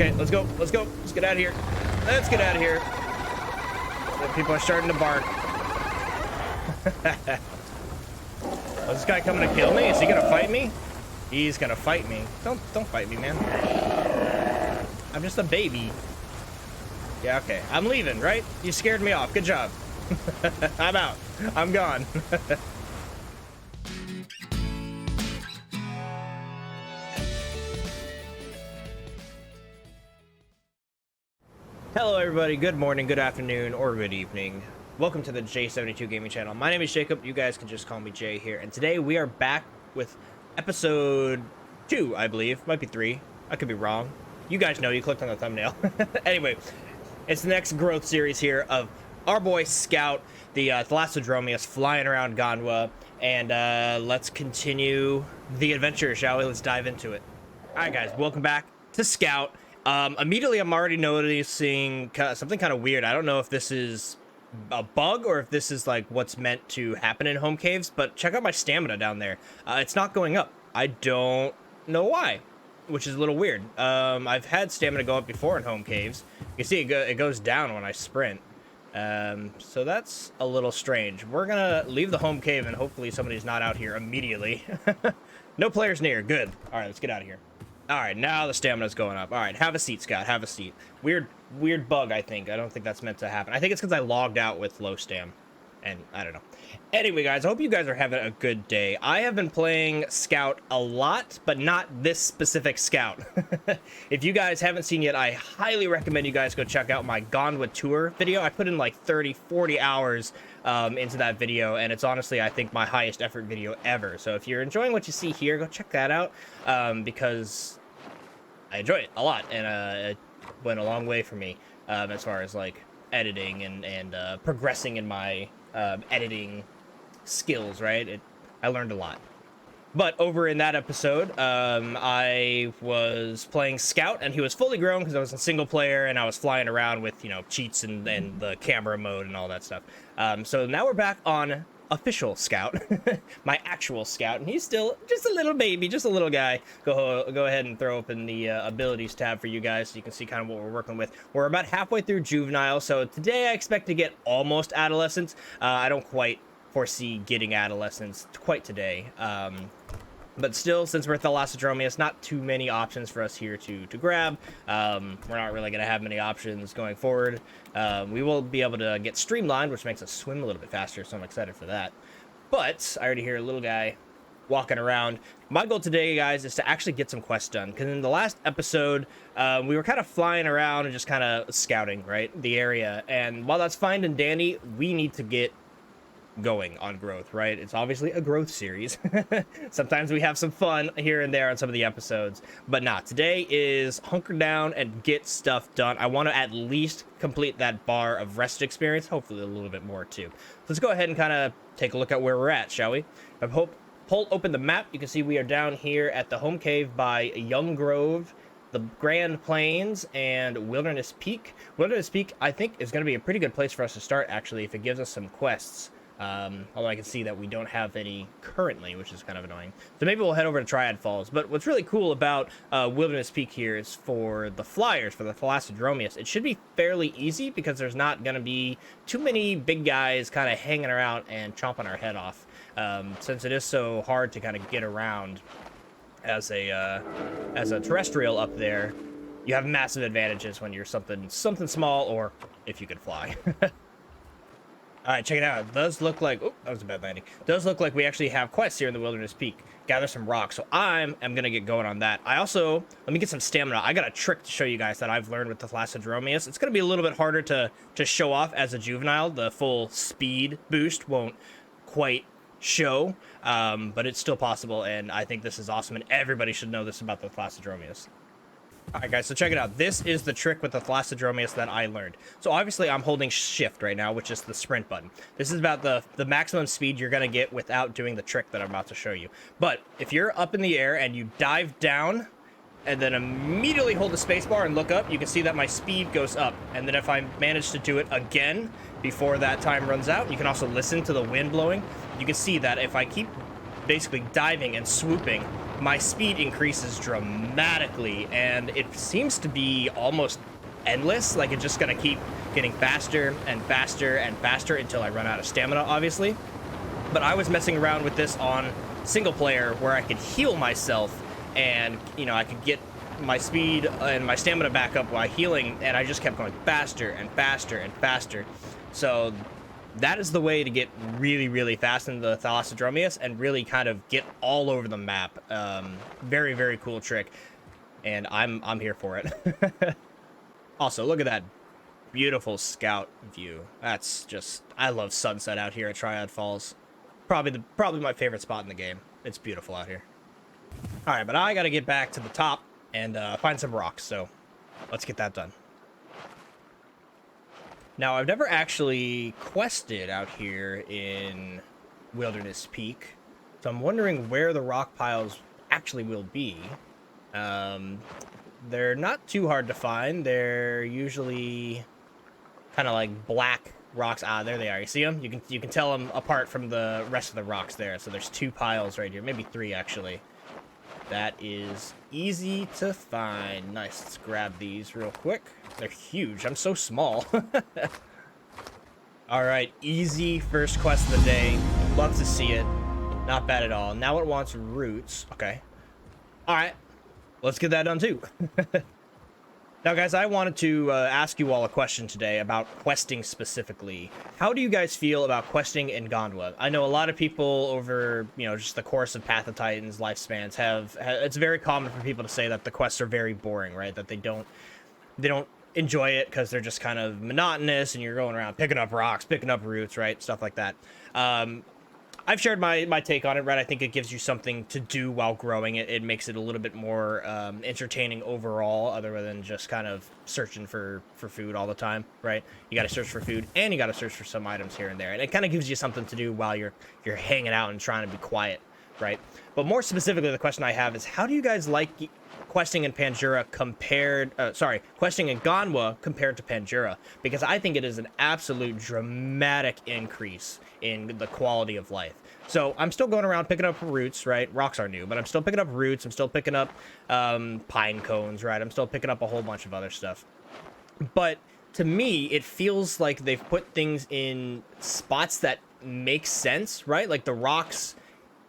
Okay, let's go. Let's go. Let's get out of here. Let's get out of here. The people are starting to bark. Oh, is this guy coming to kill me? Is he gonna fight me? He's gonna fight me. Don't fight me, man. I'm just a baby. Yeah, okay. I'm leaving, right? You scared me off. Good job. I'm out. I'm gone. Hello everybody, good morning, good afternoon, or good evening. Welcome to the J72 Gaming Channel. My name is Jacob, you guys can just call me Jay here, and today we are back with episode 2, I believe. Might be 3, I could be wrong. You guys know, you clicked on the thumbnail. Anyway, it's the next growth series here of our boy Scout, the Thalassodromeus, flying around Gondwa, and let's continue the adventure, shall we? Let's dive into it. Alright guys, welcome back to Scout. Immediately I'm already noticing something kind of weird. I don't know if this is a bug or if this is like what's meant to happen in home caves, but check out my stamina down there. It's not going up. I don't know why, which is a little weird. I've had stamina go up before in home caves. You can see it goes down when I sprint. So that's a little strange. We're gonna leave the home cave and hopefully somebody's not out here immediately. No players near. Good. All right, let's get out of here. All right, now the stamina's going up. All right, have a seat, Scott. Have a seat. Weird bug, I think. I don't think that's meant to happen. I think it's because I logged out with low stam. And I don't know. Anyway, guys, I hope you guys are having a good day. I have been playing Scout a lot, but not this specific Scout. If you guys haven't seen yet, I highly recommend you guys go check out my Gondwa tour video. I put in like 30, 40 hours into that video, and it's honestly, I think, my highest effort video ever. So if you're enjoying what you see here, go check that out, because I enjoy it a lot, and it went a long way for me as far as like editing and progressing in my editing skills, right? I learned a lot. But over in that episode, I was playing Scout, and he was fully grown because I was in single player, and I was flying around with, you know, cheats and the camera mode and all that stuff. So now we're back on official Scout, my actual Scout, and he's still just a little baby, just a little guy. Go ahead and throw open the abilities tab for you guys so you can see kind of what we're working with. We're about halfway through juvenile, so today I expect to get almost adolescence. I don't quite foresee getting adolescence quite today. But still, since we're Thalassodromeus, not too many options for us here to grab. We're not really going to have many options going forward. We will be able to get streamlined, which makes us swim a little bit faster, so I'm excited for that. But I already hear a little guy walking around. My goal today, guys, is to actually get some quests done, because in the last episode, we were kind of flying around and just kind of scouting, right, the area. And while that's fine and dandy, we need to get going on growth, right? It's obviously a growth series. Sometimes we have some fun here and there on some of the episodes, but not. Today is hunker down and get stuff done. I want to at least complete that bar of rest experience, hopefully a little bit more too. Let's go ahead and kind of take a look at where we're at, shall we? Pull open the map. You can see we are down here at the home cave by Young Grove, the Grand Plains, and Wilderness Peak. Wilderness Peak, I think, is going to be a pretty good place for us to start, actually, if it gives us some quests. Although I can see that we don't have any currently, which is kind of annoying. So maybe we'll head over to Triad Falls. But what's really cool about Wilderness Peak here is for the flyers, for the Thalassodromeus. It should be fairly easy because there's not going to be too many big guys kind of hanging around and chomping our head off. Since it is so hard to kind of get around as a terrestrial up there, you have massive advantages when you're something small, or if you could fly. All right, check it out. It does look like... Oh, that was a bad landing. It does look like we actually have quests here in the Wilderness Peak. Gather some rocks. So I'm going to get going on that. I also... Let me get some stamina. I got a trick to show you guys that I've learned with the Thalassodromeus. It's going to be a little bit harder to show off as a juvenile. The full speed boost won't quite show, but it's still possible, and I think this is awesome, and everybody should know this about the Thalassodromeus. Alright guys, so check it out. This is the trick with the Thalassodromeus that I learned. So obviously I'm holding shift right now, which is the sprint button. This is about the maximum speed you're going to get without doing the trick that I'm about to show you. But if you're up in the air and you dive down and then immediately hold the spacebar and look up, you can see that my speed goes up. And then if I manage to do it again before that time runs out, you can also listen to the wind blowing. You can see that if I keep basically diving and swooping, my speed increases dramatically, and it seems to be almost endless. Like, it's just gonna keep getting faster and faster and faster until I run out of stamina, obviously. But I was messing around with this on single player where I could heal myself, and, you know, I could get my speed and my stamina back up while healing, and I just kept going faster and faster and faster. So that is the way to get really, really fast in the Thalassodromeus and really kind of get all over the map. Very, very cool trick, and I'm here for it. Also, look at that beautiful scout view. That's just, I love sunset out here at Triad Falls. Probably my favorite spot in the game. It's beautiful out here. All right, but I got to get back to the top and find some rocks. So let's get that done. Now, I've never actually quested out here in Wilderness Peak, so I'm wondering where the rock piles actually will be. They're not too hard to find. They're usually kind of like black rocks. Ah, there they are. You see them? You can tell them apart from the rest of the rocks there. So there's 2 piles right here, maybe 3 actually. That is easy to find. Nice. Let's grab these real quick. They're huge. I'm so small. All right, easy first quest of the day. Love to see it. Not bad at all. Now it wants roots. Okay. All right. Let's get that done too. Now, guys, I wanted to ask you all a question today about questing specifically. How do you guys feel about questing in Gondwa? I know a lot of people over, you know, just the course of Path of Titans lifespans have it's very common for people to say that the quests are very boring, right? That they don't enjoy it because they're just kind of monotonous and you're going around picking up rocks, picking up roots, right? Stuff like that. I've shared my take on it, right? I think it gives you something to do while growing it. It makes it a little bit more entertaining overall, other than just kind of searching for food all the time, right? You got to search for food, and you got to search for some items here and there, and it kind of gives you something to do while you're hanging out and trying to be quiet, right? But more specifically, the question I have is, how do you guys like questing in Pandura questing in Gondwa compared to Pandura? Because I think it is an absolute dramatic increase in the quality of life. So I'm still going around picking up roots, right? Rocks are new, but I'm still picking up roots. I'm still picking up pine cones, right? I'm still picking up a whole bunch of other stuff. But to me, it feels like they've put things in spots that make sense, right? Like the rocks,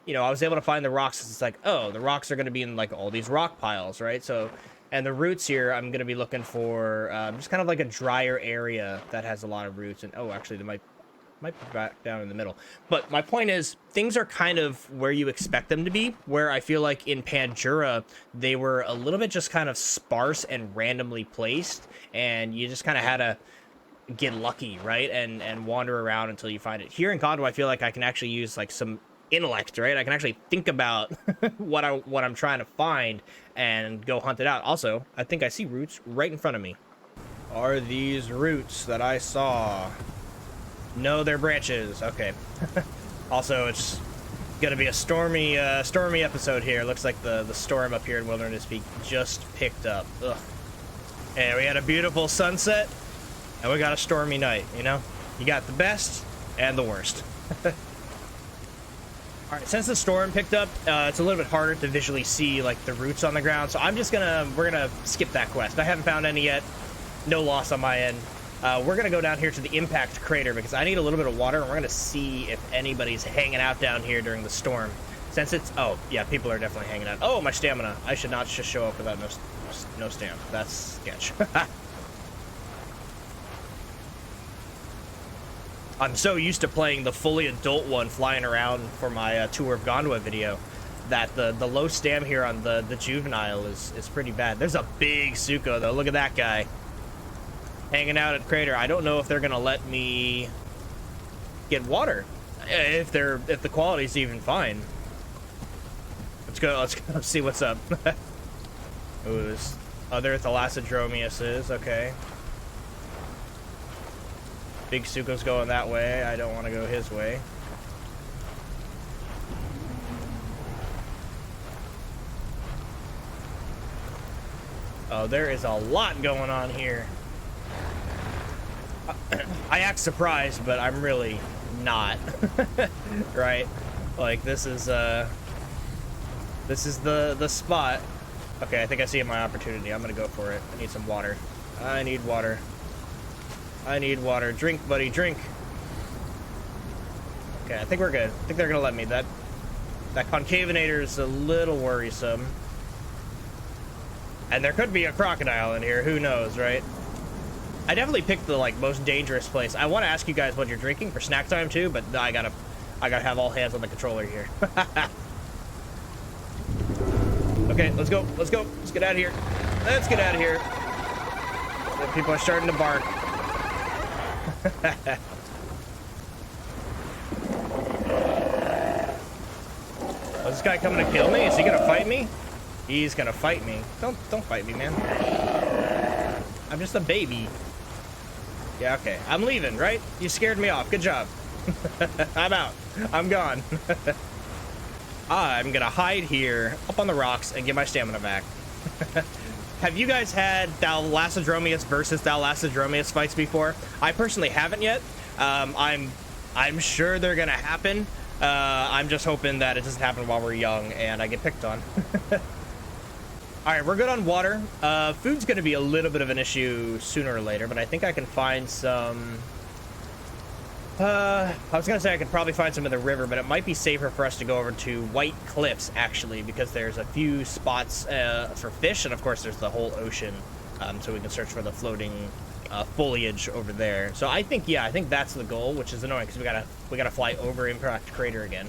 you know, I was able to find the rocks. It's like, oh, the rocks are going to be in like all these rock piles, right? So, and the roots here, I'm going to be looking for just kind of like a drier area that has a lot of roots. And oh, actually, they might be back down in the middle. But my point is, things are kind of where you expect them to be, where I feel like in Pandura, they were a little bit just kind of sparse and randomly placed, and you just kind of had to get lucky, right? And wander around until you find it. Here in Gondwa, I feel like I can actually use like some intellect, right? I can actually think about what I'm trying to find and go hunt it out. Also, I think I see roots right in front of me. Are these roots that I saw? No, they're branches. Okay. Also, it's gonna be a stormy episode here. Looks like the storm up here in Wilderness Peak just picked up. Ugh. And we had a beautiful sunset, and we got a stormy night. You know, you got the best and the worst. All right, since the storm picked up, it's a little bit harder to visually see like the roots on the ground. So we're gonna skip that quest. I haven't found any yet. No loss on my end. We're gonna go down here to the impact crater because I need a little bit of water, and we're gonna see if anybody's hanging out down here during the storm. Since it's, oh yeah, people are definitely hanging out. Oh, my stamina. I should not just show up without no stamina. That's sketch. I'm so used to playing the fully adult one flying around for my tour of Gondwa video that the low stam here on the juvenile is pretty bad. There's a big Suko though. Look at that guy hanging out at crater. I don't know if they're gonna let me get water, if the quality's even fine. Let's go see what's up. Ooh, there's other Thalassodromeus, okay. Big Suko's going that way. I don't want to go his way. Oh, there is a lot going on here. I act surprised, but I'm really not. Right? Like, this is, This is the spot. Okay, I think I see my opportunity. I'm gonna go for it. I need some water. I need water. I need water. Drink, buddy, drink. Okay, I think we're good. I think they're gonna let me. That concavinator is a little worrisome. And there could be a crocodile in here. Who knows, right? I definitely picked the like most dangerous place. I want to ask you guys what you're drinking for snack time too, but I gotta have all hands on the controller here. Okay, let's go. Let's go. Let's get out of here. Let's get out of here. People are starting to bark. Oh, is this guy coming to kill me? Is he gonna fight me? He's gonna fight me. Don't fight me, man. I'm just a baby. Yeah, okay. I'm leaving, right? You scared me off. Good job. I'm out. I'm gone. I'm gonna hide here up on the rocks and get my stamina back. Have you guys had Thalassodromeus versus Thalassodromeus fights before? I personally haven't yet. I'm sure they're gonna happen. I'm just hoping that it doesn't happen while we're young and I get picked on. All right, we're good on water. Food's gonna be a little bit of an issue sooner or later, but I think I can find some. I was gonna say I could probably find some in the river, but it might be safer for us to go over to White Cliffs, actually, because there's a few spots for fish, and of course there's the whole ocean, so we can search for the floating foliage over there. So I think, yeah, I think that's the goal, which is annoying because we gotta fly over Impact Crater again.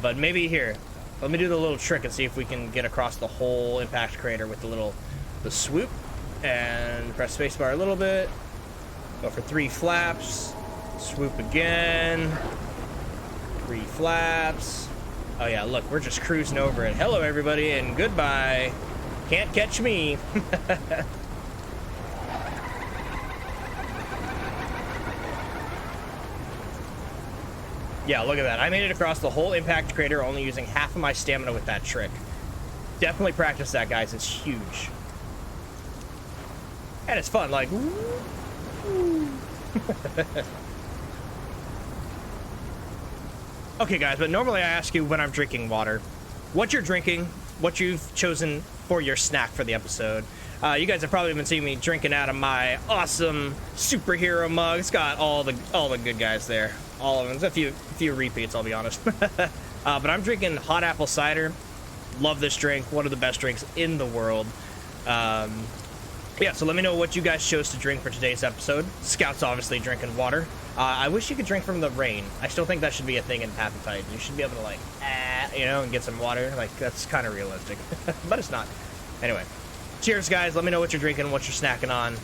But maybe here, let me do the little trick and see if we can get across the whole Impact Crater with the swoop, and press spacebar a little bit, go for 3 flaps. Swoop again. 3 flaps. Oh yeah, look, we're just cruising over it. Hello everybody and goodbye. Can't catch me. Yeah, look at that. I made it across the whole Impact Crater only using half of my stamina with that trick. Definitely practice that, guys. It's huge. And it's fun, like Okay, guys, but normally I ask you when I'm drinking water, what you're drinking, what you've chosen for your snack for the episode. You guys have probably been seeing me drinking out of my awesome superhero mug. It's got all the good guys there, all of them. There's a few repeats, I'll be honest. But I'm drinking hot apple cider. Love this drink, one of the best drinks in the world. Yeah, so let me know what you guys chose to drink for today's episode. Scout's obviously drinking water. I wish you could drink from the rain. I still think that should be a thing in Path of Titan. You should be able to, like, and get some water. Like, that's kind of realistic. But it's not. Anyway, cheers, guys. Let me know what you're drinking, what you're snacking on.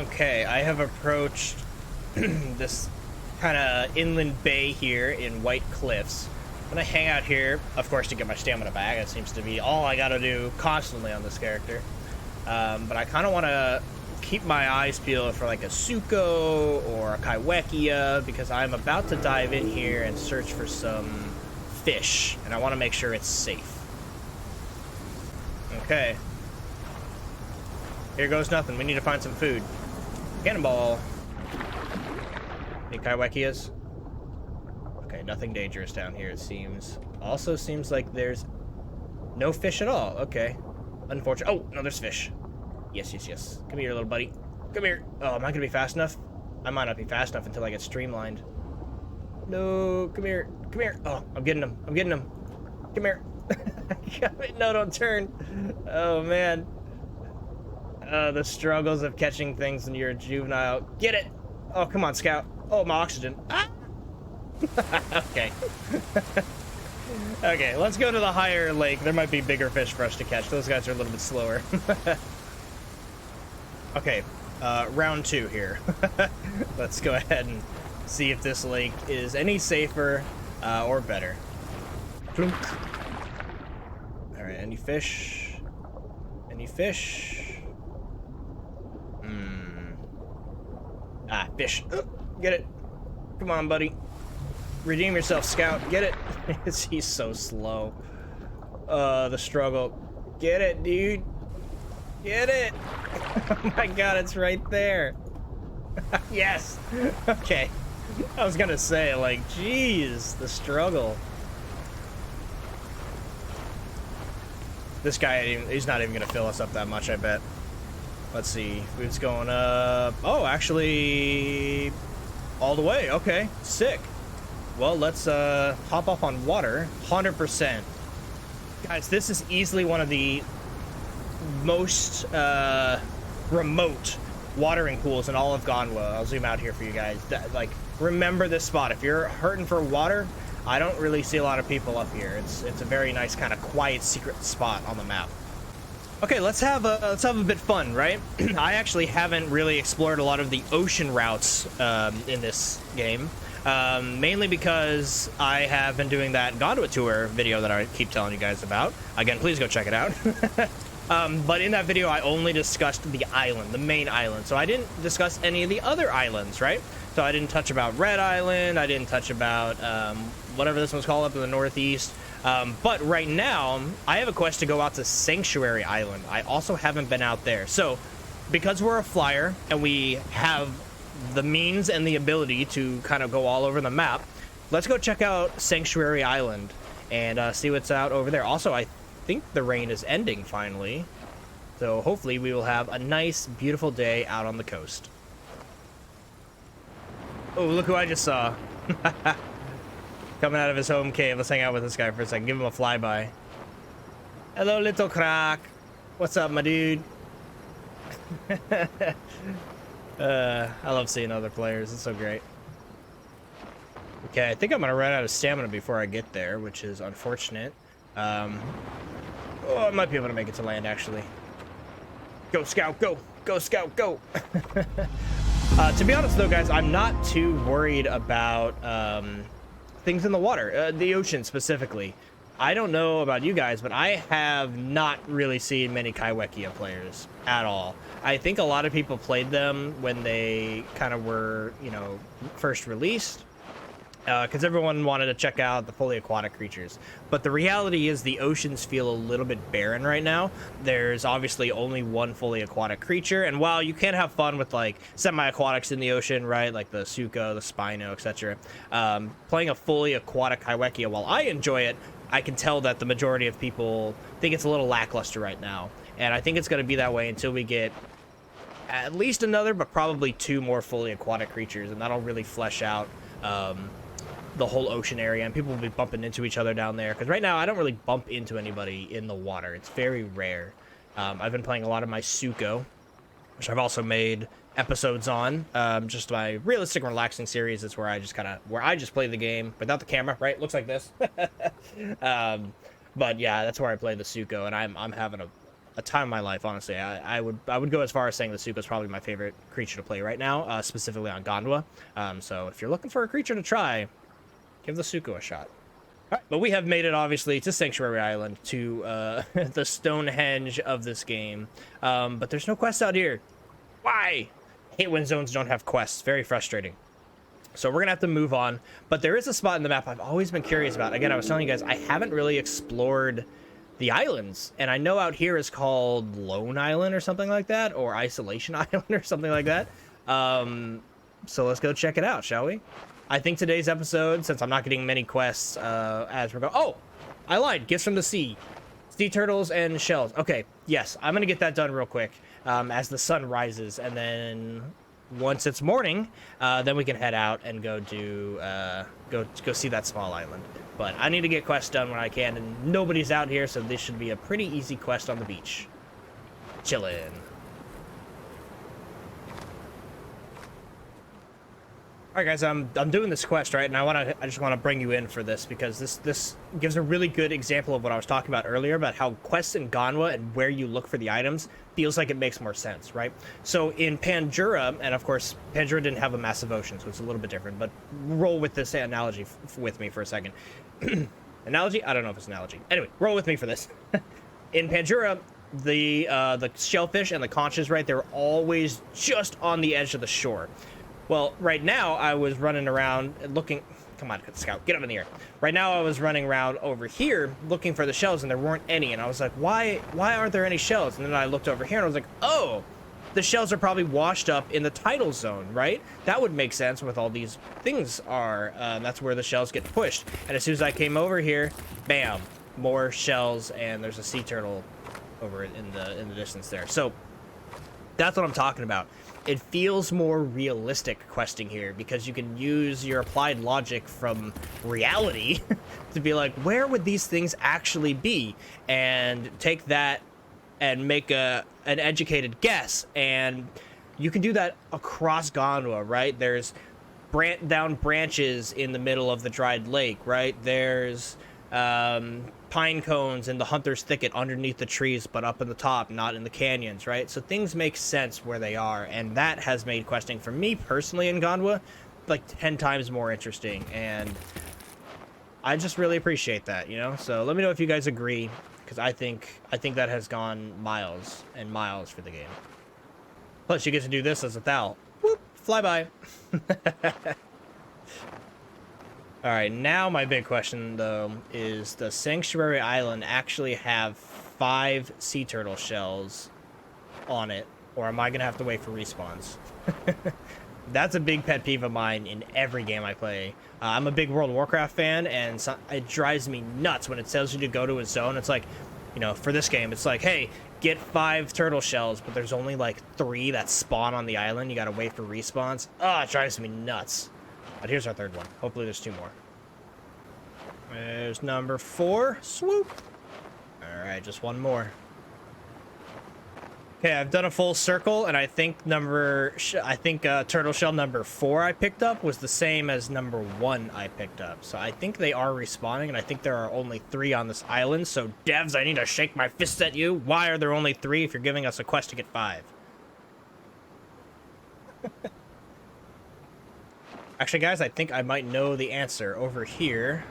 Okay, I have approached this kind of inland bay here in White Cliffs. I'm gonna hang out here, of course, to get my stamina back. It seems to be all I gotta do constantly on this character. But I kind of want to keep my eyes peeled for like a Suko or a Kaiwekia, because I'm about to dive in here and search for some fish, and I want to make sure it's safe. Okay. Here goes nothing. We need to find some food. Cannonball. Any Kaiwekias? Okay, nothing dangerous down here, it seems. Also seems like there's no fish at all. Okay. Unfortunate. Oh, no, there's fish. Yes, yes, yes. Come here, little buddy. Come here. Oh, am I gonna be fast enough? I might not be fast enough until I get streamlined. No, come here. Come here. Oh, I'm getting him. I'm getting him. Come here. No, don't turn. Oh, man. The struggles of catching things when you're a juvenile. Get it. Oh, come on, Scout. Oh, my oxygen. Ah! Okay. Okay, let's go to the higher lake. There might be bigger fish for us to catch. Those guys are a little bit slower. Okay, round 2 here. Let's go ahead and see if this lake is any safer or better. Plunk. All right, any fish? Any fish? Ah, fish. Get it. Come on, buddy. Redeem yourself, Scout. Get it. He's so slow. The struggle. Get it, dude. Get it. Oh my god, it's right there. Yes. Okay. I was gonna say, like, geez, the struggle. This guy, he's not even gonna fill us up that much, I bet. Let's see, food's going up. Oh, actually, all the way. Okay, sick. Well, let's hop off on water. 100%. Guys, this is easily one of the most remote watering pools in all of Gondwa. I'll zoom out here for you guys. Like, remember this spot. If you're hurting for water, I don't really see a lot of people up here. It's a very nice kind of quiet secret spot on the map. Okay, let's have a bit fun, right? I actually haven't really explored a lot of the ocean routes in this game, mainly because I have been doing that Gondwa tour video that I keep telling you guys about. Again, please go check it out. But in that video, I only discussed the island, the main island. So I didn't discuss any of the other islands, right? So I didn't touch about Red Island. I didn't touch about whatever this one's called up in the northeast. But right now, I have a quest to go out to Sanctuary Island. I also haven't been out there. So because we're a flyer and we have the means and the ability to kind of go all over the map, let's go check out Sanctuary Island and see what's out over there. Also, I think the rain is ending finally. So hopefully we will have a nice, beautiful day out on the coast. Oh, look who I just saw. Coming out of his home cave. Let's hang out with this guy for a second. Give him a flyby. Hello, little crack. What's up, my dude? I love seeing other players. It's so great. Okay, I think I'm going to run out of stamina before I get there, which is unfortunate. Oh, I might be able to make it to land, actually. Go, Scout, go! Go, Scout, go! To be honest, though, guys, I'm not too worried about things in the water, the ocean specifically. I don't know about you guys, but I have not really seen many Kaiwekia players at all. I think a lot of people played them when they kind of were, you know, first released, because everyone wanted to check out the fully aquatic creatures. But the reality is the oceans feel a little bit barren right now. There's obviously only one fully aquatic creature, and while you can have fun with like semi-aquatics in the ocean, right, like the Suka, the Spino, etc., playing a fully aquatic Kaiwekia, while I enjoy it, I can tell that the majority of people think it's a little lackluster right now. And I think it's going to be that way until we get at least another, but probably 2 more fully aquatic creatures, and that'll really flesh out the whole ocean area, and people will be bumping into each other down there, because right now I don't really bump into anybody in the water. It's very rare. I've been playing a lot of my Suko, which I've also made episodes on. Just my realistic and relaxing series is where I just play the game without the camera, right? Looks like this. But yeah, that's where I play the Suko, and I'm having a time of my life, honestly. I would go as far as saying the Suko is probably my favorite creature to play right now, specifically on Gondwa. So if you're looking for a creature to try, give the Suko a shot. All right, but we have made it, obviously, to Sanctuary Island, to the Stonehenge of this game. But there's no quests out here. Why? I hate when zones don't have quests. Very frustrating. So we're going to have to move on. But there is a spot in the map I've always been curious about. Again, I was telling you guys, I haven't really explored the islands. And I know out here is called Lone Island or something like that, or Isolation Island or something like that. So let's go check it out, shall we? I think today's episode, since I'm not getting many quests as we're going... Oh! I lied. Gifts from the sea. Sea turtles and shells. Okay, yes. I'm going to get that done real quick as the sun rises. And then once it's morning, then we can head out and go do... go see that small island. But I need to get quests done when I can, and nobody's out here, so this should be a pretty easy quest on the beach. Chillin'. All right, guys, I'm doing this quest, right? And I just want to bring you in for this, because this gives a really good example of what I was talking about earlier, about how quests in Gondwa and where you look for the items feels like it makes more sense, right? So in Pandura, and of course, Pandura didn't have a massive ocean, so it's a little bit different, but roll with this analogy with me for a second. Analogy? I don't know if it's an analogy. Anyway, roll with me for this. In Pandura, the shellfish and the conches, right, they're always just on the edge of the shore. Well, right now, I was running around looking... Come on, Scout, get up in the air. Right now, I was running around over here looking for the shells, and there weren't any. And I was like, why aren't there any shells? And then I looked over here, and I was like, oh, the shells are probably washed up in the tidal zone, right? That would make sense with all these things are. That's where the shells get pushed. And as soon as I came over here, bam, more shells, and there's a sea turtle over in the distance there. So that's what I'm talking about. It feels more realistic questing here because you can use your applied logic from reality to be like, where would these things actually be? And take that and make an educated guess. And you can do that across Gondwa, right? There's down branches in the middle of the dried lake, right? There's pine cones in the hunter's thicket underneath the trees, but up in the top, not in the canyons, right? So things make sense where they are, and that has made questing for me personally in Gondwa like 10 times more interesting, and I just really appreciate that, you know? So let me know if you guys agree, because I think that has gone miles and miles for the game. Plus, you get to do this as a Thal. Whoop, fly by. All right, now my big question, though, is does Sanctuary Island actually have 5 sea turtle shells on it, or am I going to have to wait for respawns? That's a big pet peeve of mine in every game I play. I'm a big World of Warcraft fan, and it drives me nuts when it tells you to go to a zone. It's like, you know, for this game, it's like, hey, get 5 turtle shells, but there's only like 3 that spawn on the island. You got to wait for respawns. Oh, it drives me nuts. But here's our third one. Hopefully there's 2 more. There's number 4. Swoop. All right, just 1 more. Okay, I've done a full circle, and I think turtle shell number 4 I picked up was the same as number 1 I picked up. So I think they are respawning, and I think there are only 3 on this island. So devs, I need to shake my fist at you. Why are there only 3 if you're giving us a quest to get 5? Actually, guys, I think I might know the answer. Over here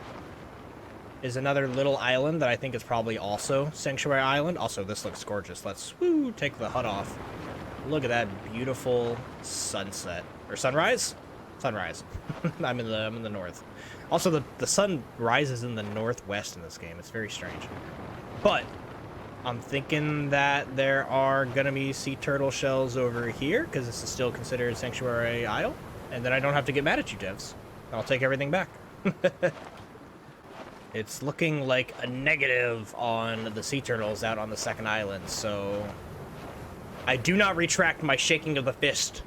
is another little island that I think is probably also Sanctuary Island. Also, this looks gorgeous. Let's take the HUD off. Look at that beautiful sunset. Or sunrise? Sunrise. I'm in the north. Also, the sun rises in the northwest in this game. It's very strange. But I'm thinking that there are gonna be sea turtle shells over here, because this is still considered Sanctuary Isle. And then I don't have to get mad at you, devs. I'll take everything back. It's looking like a negative on the sea turtles out on the second island, so I do not retract my shaking of the fist.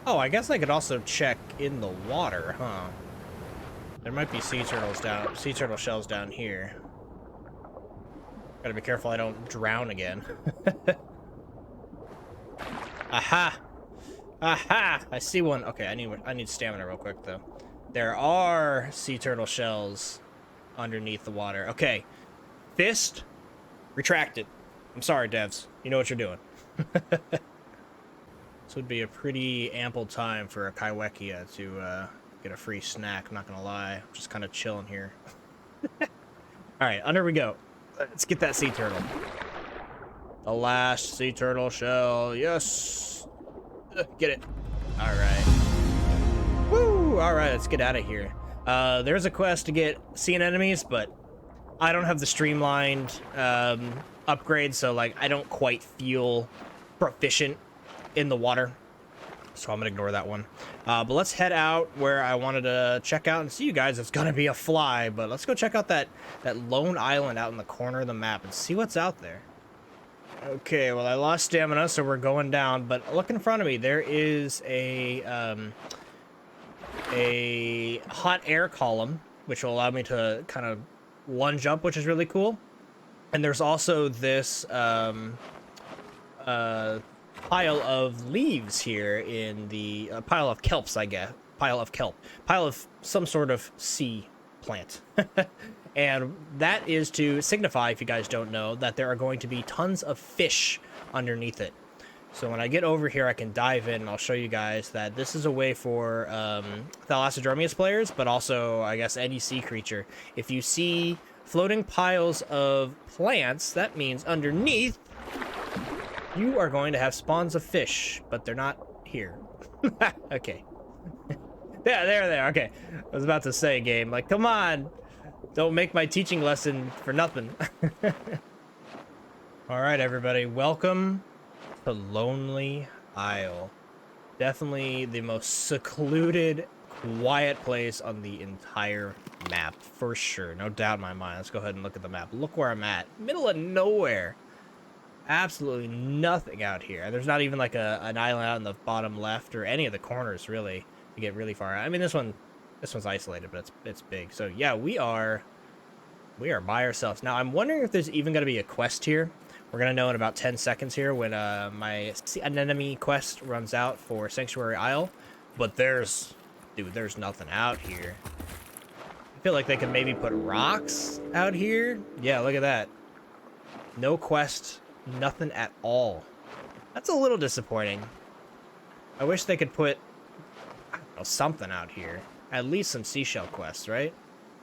Oh, I guess I could also check in the water, huh? There might be sea turtle shells down here. Gotta be careful I don't drown again. Aha! Aha! I see one. Okay, I need stamina real quick though. There are sea turtle shells underneath the water. Okay. Fist retracted. I'm sorry, devs. You know what you're doing. This would be a pretty ample time for a Kaiwekia to get a free snack, I'm not gonna lie. I'm just kind of chilling here. Alright, under we go. Let's get that sea turtle. The last sea turtle shell. Yes! Get it. Alright. Woo! Alright, let's get out of here. There's a quest to get sea enemies, but I don't have the streamlined upgrade, so like I don't quite feel proficient in the water. So I'm gonna ignore that one. But let's head out where I wanted to check out and see you guys. It's gonna be a fly, but let's go check out that lone island out in the corner of the map and see what's out there. Okay, well I lost stamina, so we're going down, but look in front of me. There is a hot air column, which will allow me to kind of lunge up, which is really cool. And there's also this pile of leaves here in the pile of kelps, I guess. Pile of some sort of sea plant. And that is to signify, if you guys don't know, that there are going to be tons of fish underneath it. So when I get over here, I can dive in and I'll show you guys that this is a way for Thalassodromeus players, but also, I guess, any sea creature. If you see floating piles of plants, that means underneath you are going to have spawns of fish, but they're not here. Okay. Yeah, there. Okay. I was about to say, game, like, come on. Don't make my teaching lesson for nothing. All right, everybody. Welcome to Lonely Isle. Definitely the most secluded, quiet place on the entire map for sure. No doubt in my mind. Let's go ahead and look at the map. Look where I'm at. Middle of nowhere. Absolutely nothing out here. There's not even like an island out in the bottom left or any of the corners really to get really far out. I mean, this one's isolated, but it's big. So yeah, we are by ourselves. Now I'm wondering if there's even going to be a quest here. We're going to know in about 10 seconds here when my anemone quest runs out for Sanctuary Isle. But there's nothing out here. I feel like they could maybe put rocks out here. Yeah, look at that. No quest, nothing at all. That's a little disappointing. I wish they could put, I don't know, something out here. At least some seashell quests, right?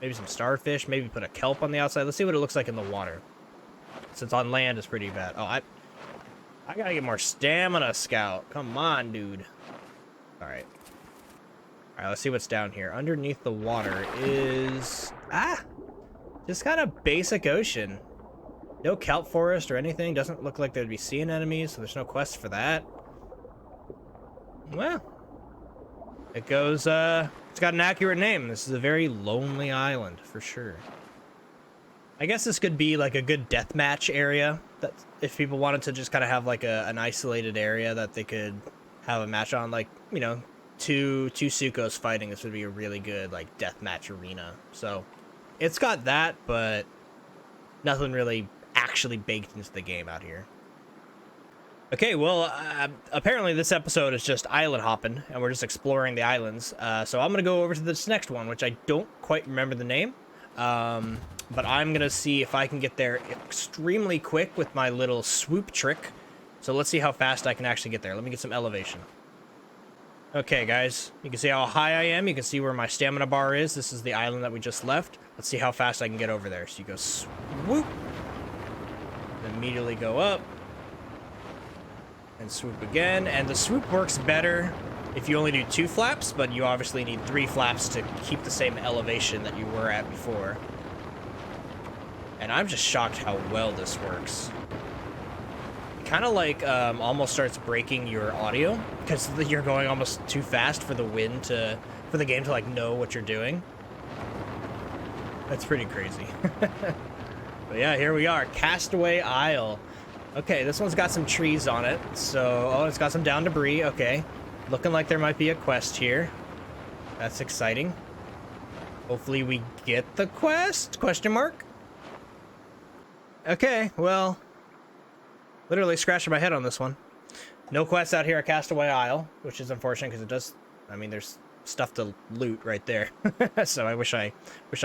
Maybe some starfish, maybe put a kelp on the outside. Let's see what it looks like in the water. Since on land it's pretty bad. Oh, I gotta get more stamina, Scout. Come on, dude. Alright. Alright, let's see what's down here. Underneath the water is... just kind of basic ocean. No kelp forest or anything. Doesn't look like there'd be sea anemones, so there's no quest for that. Well, it goes, it's got an accurate name. This is a very lonely island, for sure. I guess this could be like a good deathmatch area. That if people wanted to just kind of have like an isolated area that they could have a match on, like, you know, two Sukos fighting. This would be a really good like deathmatch arena. So it's got that, but nothing really actually baked into the game out here. Okay, well, apparently this episode is just island hopping, and we're just exploring the islands. So I'm going to go over to this next one, which I don't quite remember the name. But I'm going to see if I can get there extremely quick with my little swoop trick. So let's see how fast I can actually get there. Let me get some elevation. Okay, guys, you can see how high I am. You can see where my stamina bar is. This is the island that we just left. Let's see how fast I can get over there. So you go swoop, and immediately go up, and swoop again. And the swoop works better if you only do 2 flaps, but you obviously need 3 flaps to keep the same elevation that you were at before. And I'm just shocked how well this works. It kind of like almost starts breaking your audio because you're going almost too fast for the for the game to like know what you're doing. That's pretty crazy. But yeah, here we are, Castaway Isle. Okay, this one's got some trees on it. So, oh, it's got some down debris. Okay, looking like there might be a quest here. That's exciting. Hopefully we get the quest? Question mark? Okay, well, literally scratching my head on this one. No quest out here at Castaway Isle, which is unfortunate because it does, I mean, there's stuff to loot right there. So I wish I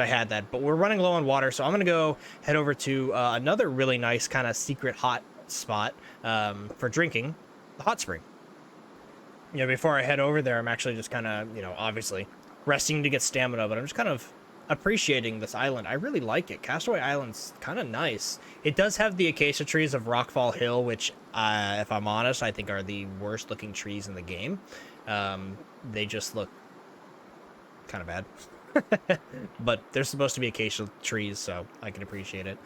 had that, but we're running low on water, so I'm gonna go head over to another really nice kind of secret hot spot for drinking, the hot spring. You know, before I head over there, I'm actually just kind of, you know, obviously resting to get stamina, but I'm just kind of appreciating this island. I really like it. Castaway Island's kind of nice. It does have the acacia trees of Rockfall Hill, which, if I'm honest, I think are the worst looking trees in the game. They just look kind of bad. But they're supposed to be acacia trees, so I can appreciate it.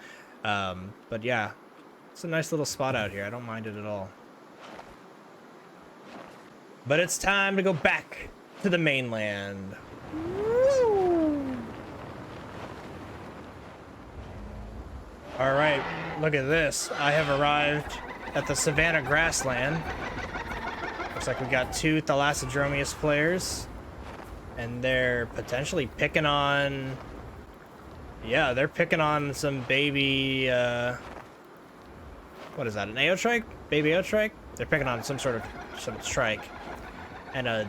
But yeah, it's a nice little spot out here. I don't mind it at all. But it's time to go back to the mainland. All right, look at this. I have arrived at the Savannah Grassland. Looks like we got 2 Thalassodromeus players. And they're potentially picking on... Yeah, they're picking on some baby... What is that, an Aotrike? Baby Aotrike? They're picking on some sort of trike. And it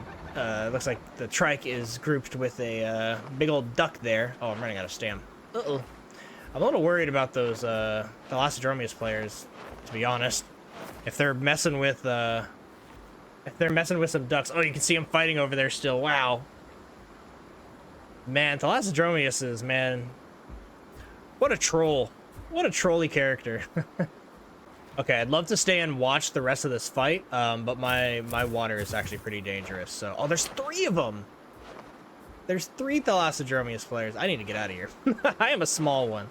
looks like the trike is grouped with a big old duck there. Oh, I'm running out of stam. Uh-oh. I'm a little worried about those Thalassodromeus players, to be honest. If they're messing with some ducks. Oh, you can see them fighting over there still. Wow. Man, Thalassodromeus is, man, what a troll. What a trolly character. Okay, I'd love to stay and watch the rest of this fight, but my water is actually pretty dangerous. So, oh, there's 3 of them. There's 3 Thalassodromeus players. I need to get out of here. I am a small one.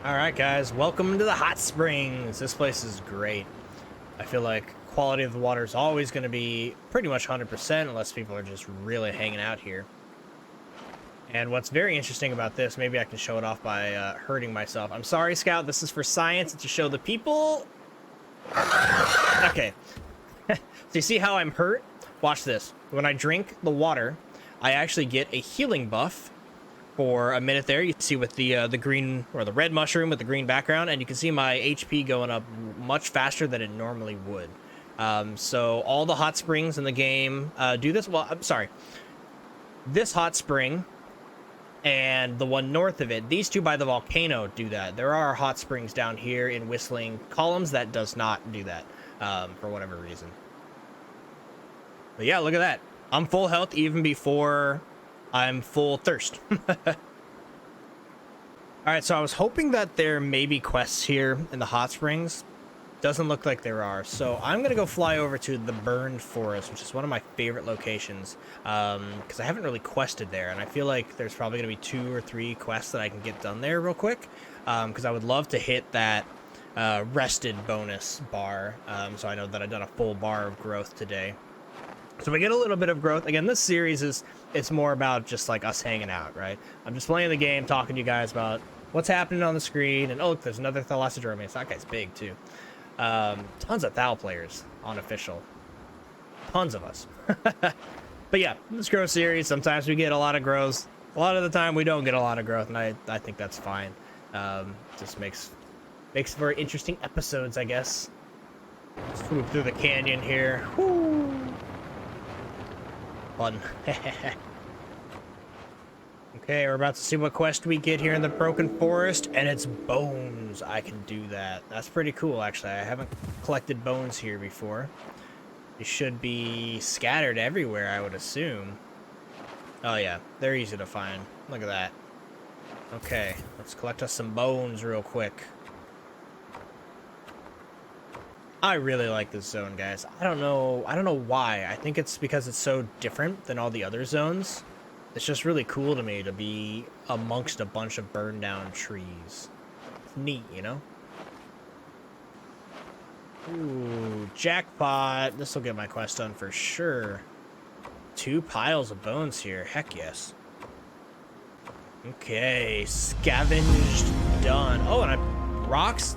All right, guys, welcome to the hot springs. This place is great. I feel like quality of the water is always going to be pretty much 100% unless people are just really hanging out here. And what's very interesting about this, maybe I can show it off by hurting myself. I'm sorry, Scout. This is for science and to show the people. Okay. So you see how I'm hurt? Watch this. When I drink the water, I actually get a healing buff for a minute there. You see with the green or the red mushroom with the green background, and you can see my HP going up much faster than it normally would. So all the hot springs in the game do this. Well, I'm sorry. This hot spring and the one north of it, these two by the volcano do that. There are hot springs down here in Whistling Columns that does not do that for whatever reason. But yeah, look at that. I'm full health even before I'm full thirst. Alright, so I was hoping that there may be quests here in the hot springs. Doesn't look like there are. So I'm going to go fly over to the Burned Forest, which is one of my favorite locations. Because I haven't really quested there. And I feel like there's probably going to be 2 or 3 quests that I can get done there real quick. Because I would love to hit that rested bonus bar. So I know that I've done a full bar of growth today. So we get a little bit of growth. Again, this series it's more about just like us hanging out, right? I'm just playing the game, talking to you guys about what's happening on the screen. And oh, look, there's another Thalassodromeus. That guy's big too. Tons of Thal players on official. Tons of us. But yeah, this growth series, sometimes we get a lot of growth. A lot of the time we don't get a lot of growth, and I think that's fine. Just makes for interesting episodes, I guess. Let's move through the canyon here. Woo! Fun. Okay, we're about to see what quest we get here in the Broken Forest, and it's bones. I can do that. That's pretty cool, actually. I haven't collected bones here before. They should be scattered everywhere, I would assume. Oh, yeah. They're easy to find. Look at that. Okay, let's collect us some bones real quick. I really like this zone, guys. I don't know why. I think it's because it's so different than all the other zones. It's just really cool to me to be amongst a bunch of burned down trees. It's neat, you know? Ooh, jackpot. This will get my quest done for sure. 2 piles of bones here. Heck yes. Okay, scavenged done. Oh, and rocks.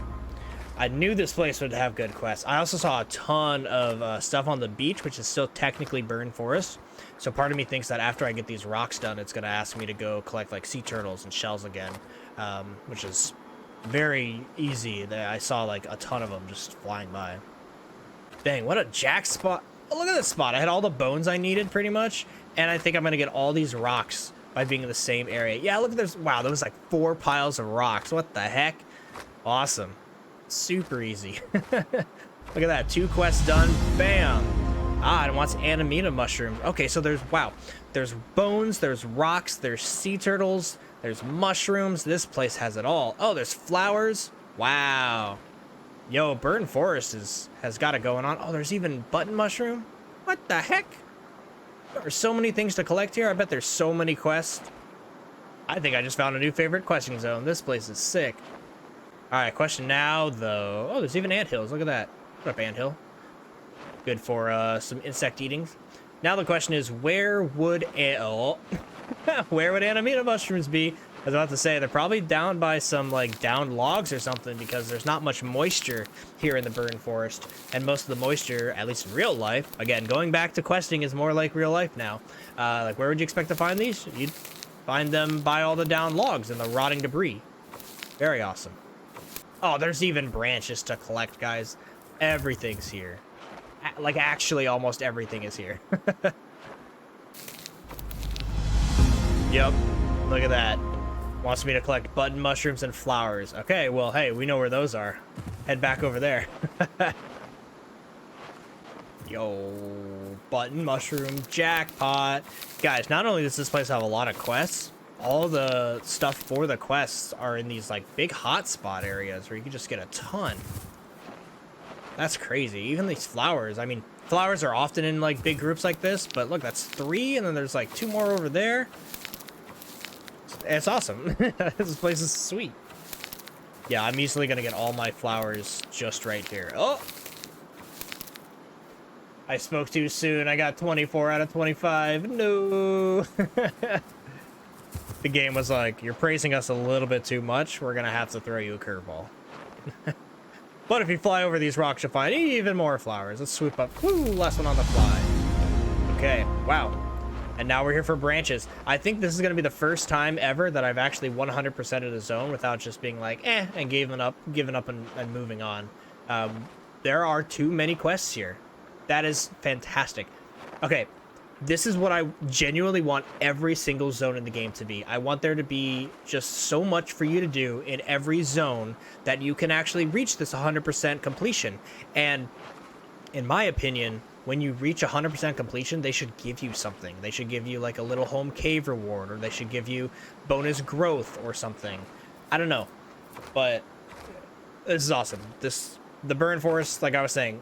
I knew this place would have good quests. I also saw a ton of stuff on the beach, which is still technically burned forest. So part of me thinks that after I get these rocks done, it's going to ask me to go collect like sea turtles and shells again, which is very easy. I saw like a ton of them just flying by. Dang, what a jack spot. Oh, look at this spot. I had all the bones I needed pretty much. And I think I'm going to get all these rocks by being in the same area. Yeah, look at this. Wow, there was like 4 piles of rocks. What the heck? Awesome. Super easy. Look at that. 2 quests done. Bam. Ah, and wants Anemita mushrooms. Okay, so there's bones, there's rocks, there's sea turtles, there's mushrooms. This place has it all. Oh, there's flowers. Wow. Yo, Burn Forest has got it going on. Oh, there's even button mushroom. What the heck? There's so many things to collect here. I bet there's so many quests. I think I just found a new favorite questing zone. This place is sick. All right, question now, though. Oh, there's even anthills. Look at that. What up, anthill? Good for some insect eating. Now the question is, where would where would Anemita mushrooms be? I was about to say, they're probably down by some, like, downed logs or something, because there's not much moisture here in the Burn Forest. And most of the moisture, at least in real life, again, going back to questing is more like real life now. Like, where would you expect to find these? You'd find them by all the downed logs and the rotting debris. Very awesome. Oh, there's even branches to collect, guys. Everything's here. Like, actually, almost everything is here. Yep. Look at that. Wants me to collect button mushrooms and flowers. Okay, well, hey, we know where those are. Head back over there. Yo, button mushroom jackpot. Guys, not only does this place have a lot of quests, all the stuff for the quests are in these, like, big hotspot areas where you can just get a ton. That's crazy. Even these flowers. I mean, flowers are often in, like, big groups like this, but look, that's 3, and then there's, like, 2 more over there. It's awesome. This place is sweet. Yeah, I'm easily gonna get all my flowers just right here. Oh! I spoke too soon. I got 24 out of 25. No! the game was like, you're praising us a little bit too much. We're going to have to throw you a curveball. But if you fly over these rocks, you'll find even more flowers. Let's swoop up. Woo, last one on the fly. Okay, wow. And now we're here for branches. I think this is going to be the first time ever that I've actually 100%ed a zone without just being like, and giving up and moving on. There are too many quests here. That is fantastic. Okay, this is what I genuinely want every single zone in the game to be. I want there to be just so much for you to do in every zone that you can actually reach this 100% completion. And in my opinion, when you reach 100% completion, they should give you something. They should give you like a little home cave reward, or they should give you bonus growth or something. I don't know, but this is awesome. The Burn Forest, like I was saying,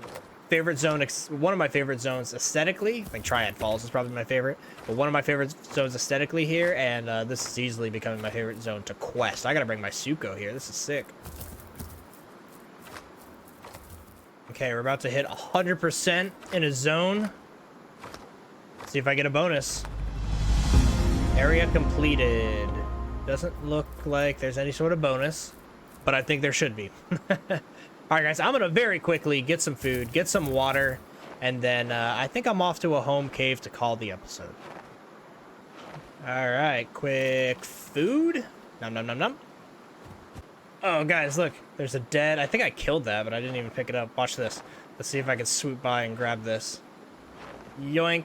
favorite zone, one of my favorite zones aesthetically. I think Triad Falls is probably my favorite, but one of my favorite zones aesthetically here, and this is easily becoming my favorite zone to quest. I gotta bring my Suko here. This is sick. Okay, we're about to hit 100% in a zone. Let's see if I get a bonus. Area completed. Doesn't look like there's any sort of bonus, but I think there should be. All right, guys, I'm going to very quickly get some food, get some water, and then I think I'm off to a home cave to call the episode. All right, quick food. Nom, nom, nom, nom. Oh, guys, look, there's a dead... I think I killed that, but I didn't even pick it up. Watch this. Let's see if I can swoop by and grab this. Yoink.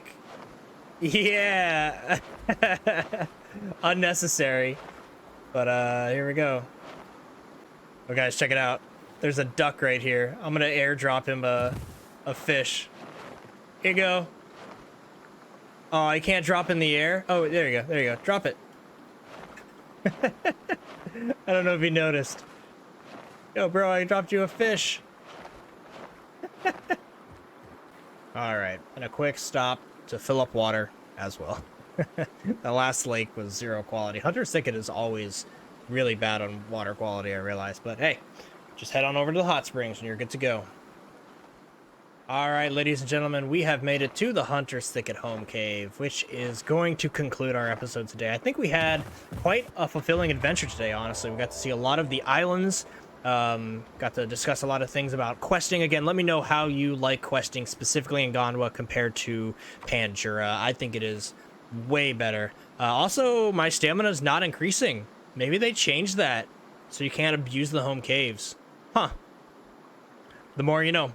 Yeah. Unnecessary. But here we go. Oh, guys, check it out. There's a duck right here. I'm gonna airdrop him a fish. Here you go. Oh, I can't drop in the air. Oh, there you go. There you go. Drop it. I don't know if you noticed. Yo, bro, I dropped you a fish. All right, and a quick stop to fill up water as well. The last lake was 0 quality. Hunter's Thicket is always really bad on water quality, I realize, but hey, just head on over to the hot springs and you're good to go. All right, ladies and gentlemen, we have made it to the Hunter's Thicket home cave, which is going to conclude our episode today. I think we had quite a fulfilling adventure today, honestly. We got to see a lot of the islands, got to discuss a lot of things about questing. Again, let me know how you like questing specifically in Gondwa compared to Pandura. I think it is way better. Also, my stamina is not increasing. Maybe they changed that so you can't abuse the home caves. Huh. The more you know.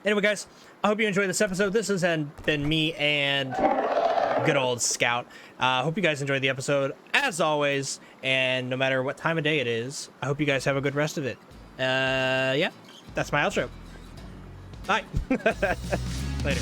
Anyway, guys, I hope you enjoyed this episode. This has been me and good old Scout. Hope you guys enjoyed the episode, as always. And no matter what time of day it is, I hope you guys have a good rest of it. Yeah, that's my outro. Bye. Later.